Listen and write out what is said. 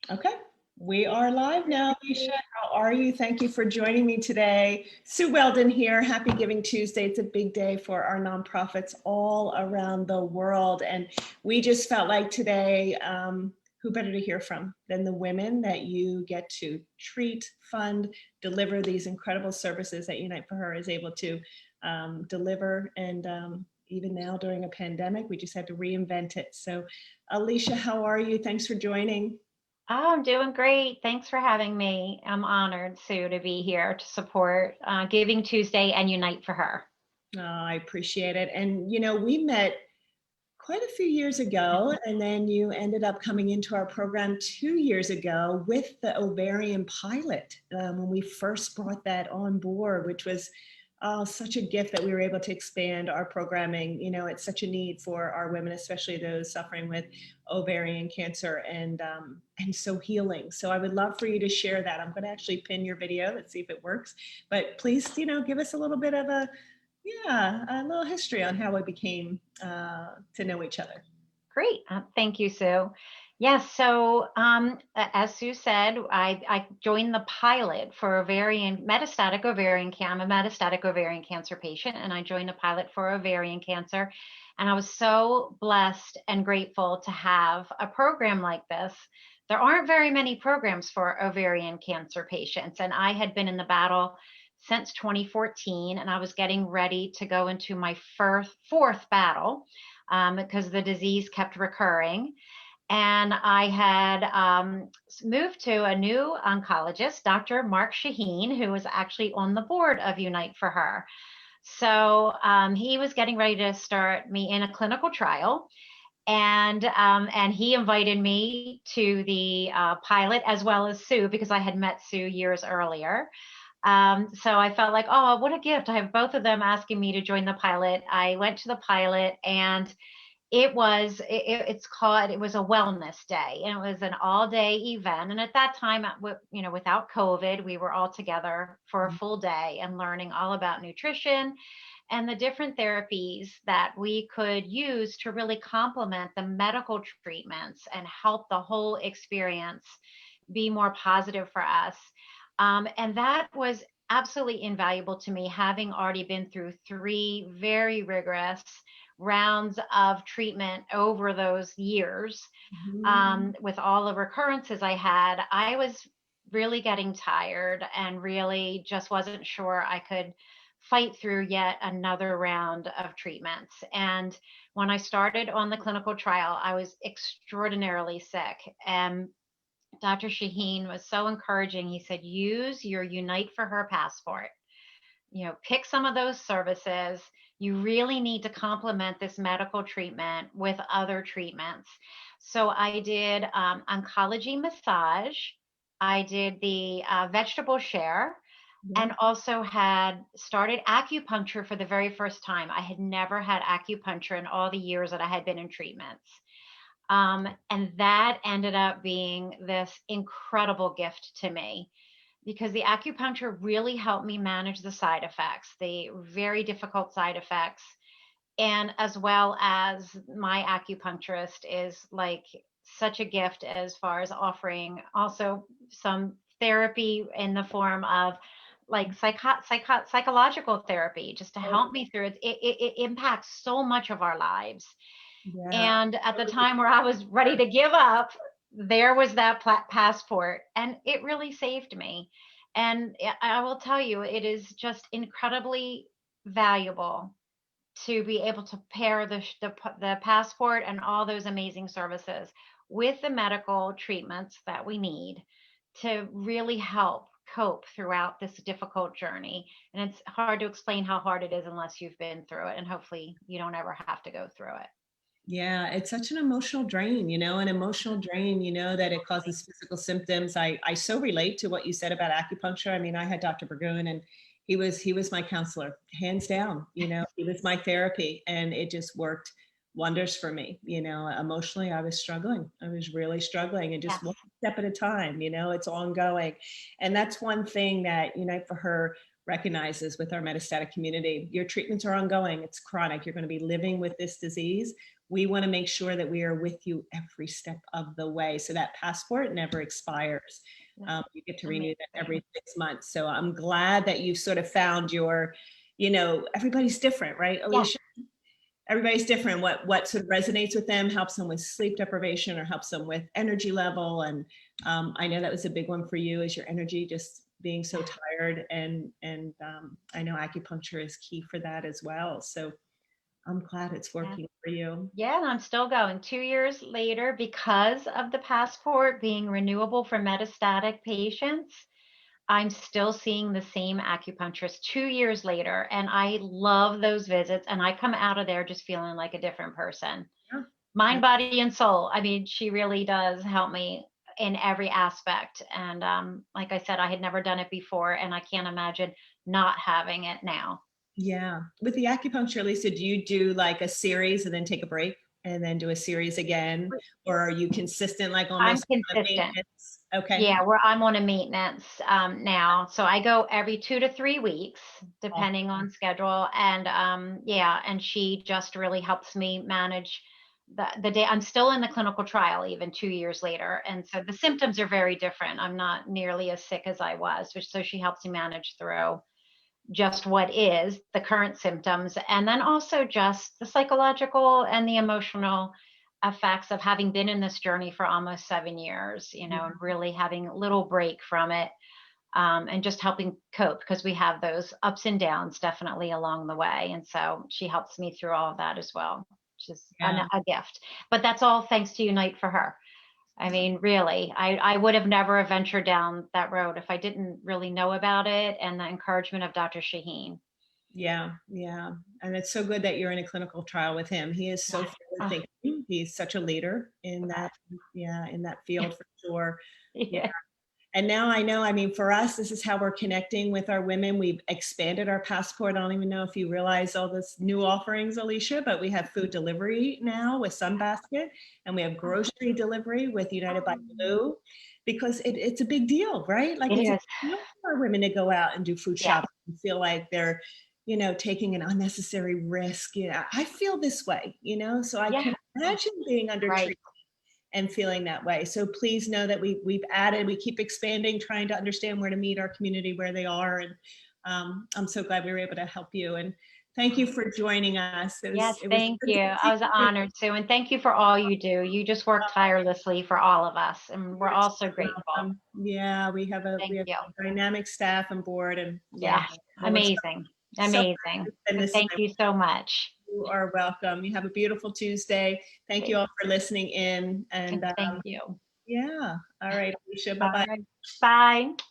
Okay, we are live now. Alicia, how are you? Thank you for joining me today. Sue Weldon here. Happy Giving Tuesday. It's a big day for our nonprofits all around the world. And we just felt like today, who better to hear from than the women that you get to treat, fund, deliver these incredible services that Unite for Her is able to deliver. And even now during a pandemic, we just had to reinvent it. So Alicia, how are you? Thanks for joining. Oh, I'm doing great. Thanks for having me. I'm honored, Sue, to be here to support Giving Tuesday and Unite for Her. Oh, I appreciate it. And we met quite a few years ago, and then you ended up coming into our program 2 years ago with the ovarian pilot when we first brought that on board, which was such a gift that we were able to expand our programming. It's such a need for our women, especially those suffering with ovarian cancer, and so healing. So I would love for you to share that. I'm going to actually pin your video. Let's see if it works. But please, give us a little bit of a little history on how we became to know each other. Great. Thank you, Sue. Yes. So, as Sue said, I joined the pilot for metastatic ovarian cancer. I'm a metastatic ovarian cancer patient, and I joined the pilot for ovarian cancer. And I was so blessed and grateful to have a program like this. There aren't very many programs for ovarian cancer patients, and I had been in the battle since 2014, and I was getting ready to go into my fourth battle because the disease kept recurring. And I had moved to a new oncologist, Dr. Mark Shaheen, who was actually on the board of Unite for Her. So he was getting ready to start me in a clinical trial. And he invited me to the pilot as well as Sue, because I had met Sue years earlier. So I felt like, oh, what a gift. I have both of them asking me to join the pilot. I went to the pilot, and it was a wellness day, and it was an all-day event. And at that time, without COVID, we were all together for a full day and learning all about nutrition and the different therapies that we could use to really complement the medical treatments and help the whole experience be more positive for us. And that was absolutely invaluable to me, having already been through 3 very rigorous rounds of treatment over those years. With all the recurrences I had, I was really getting tired and really just wasn't sure I could fight through yet another round of treatments. And when I started on the clinical trial, I was extraordinarily sick. And Dr. Shaheen was so encouraging. He said, use your Unite for Her passport. Pick some of those services. You really need to complement this medical treatment with other treatments. So I did oncology massage. I did the vegetable share, and also had started acupuncture for the very first time. I had never had acupuncture in all the years that I had been in treatments. And that ended up being this incredible gift to me, because the acupuncture really helped me manage the side effects, the very difficult side effects. And as well as my acupuncturist is like such a gift as far as offering also some therapy in the form of like psychological therapy, just to help me through it. It impacts so much of our lives. Yeah. And at the time where I was ready to give up, there was that passport, and it really saved me. And I will tell you, it is just incredibly valuable to be able to pair the passport and all those amazing services with the medical treatments that we need to really help cope throughout this difficult journey. And it's hard to explain how hard it is unless you've been through it. And hopefully you don't ever have to go through it. Yeah, it's such an emotional drain, an emotional drain, that it causes physical symptoms. I so relate to what you said about acupuncture. I mean, I had Dr. Burgoon, and he was my counselor, hands down, he was my therapy, and it just worked wonders for me. Emotionally, I was struggling. I was really struggling, and just Yes. one step at a time, it's ongoing. And that's one thing that Unite for Her recognizes with our metastatic community. Your treatments are ongoing. It's chronic. You're going to be living with this disease we want to make sure that we are with you every step of the way. So that passport never expires. You get to renew that every 6 months. So I'm glad that you've sort of found your, everybody's different, right, Yes. Alicia? Everybody's different. What sort of resonates with them, helps them with sleep deprivation or helps them with energy level. And I know that was a big one for you, is your energy just being so tired. And I know acupuncture is key for that as well. So I'm glad it's working for you. Yeah, and I'm still going 2 years later because of the passport being renewable for metastatic patients. I'm still seeing the same acupuncturist 2 years later, and I love those visits. And I come out of there just feeling like a different person, Yeah. mind, Yeah. body, and soul. I mean, she really does help me in every aspect. And like I said, I had never done it before, and I can't imagine not having it now. Yeah. With the acupuncture, Lisa, do you do like a series and then take a break and then do a series again? Or are you consistent, like I'm almost on a consistent. maintenance? Okay. Yeah, I'm on a maintenance now. So I go every 2 to 3 weeks, depending on schedule. And yeah, and she just really helps me manage the day. I'm still in the clinical trial even 2 years later. And so the symptoms are very different. I'm not nearly as sick as I was, which so she helps me manage through just what is the current symptoms, and then also just the psychological and the emotional effects of having been in this journey for almost 7 years, and really having a little break from it, and just helping cope, because we have those ups and downs definitely along the way. And so she helps me through all of that as well, which is Yeah. a gift. But that's all thanks to Unite for Her. I mean, really, I would have never ventured down that road if I didn't really know about it and the encouragement of Dr. Shaheen. Yeah. Yeah. And it's so good that you're in a clinical trial with him. He is so Yeah. forward thinking. He's such a leader in The that, best. yeah, in that field for sure. Yeah. Yeah. And now I know, I mean, for us, this is how we're connecting with our women. We've expanded our passport. I don't even know if you realize all this new offerings, Alicia, but we have food delivery now with Sunbasket, and we have grocery delivery with United by Blue, because it's a big deal, right? Like It it's a is. big deal for our women to go out and do food Yeah. shopping and feel like they're, taking an unnecessary risk. Yeah, I feel this way, so I Yeah. can imagine being under Right. treatment and feeling that way. So please know that we've added, we keep expanding, trying to understand where to meet our community where they are. And I'm so glad we were able to help you. And thank you for joining us. Yes, It was thank you. I was honored, Sue, and thank you for all you do. You just work tirelessly for all of us, and we're you're all so so grateful. welcome. Yeah, we Thank have you. a dynamic staff and board, and yeah, Yeah, well, we're amazing, so amazing. glad So this thank time. you so much. You are welcome. You have a beautiful Tuesday. Thank you Okay, all for listening in. And and thank you. yeah, all right, Alicia, bye All bye. right, bye.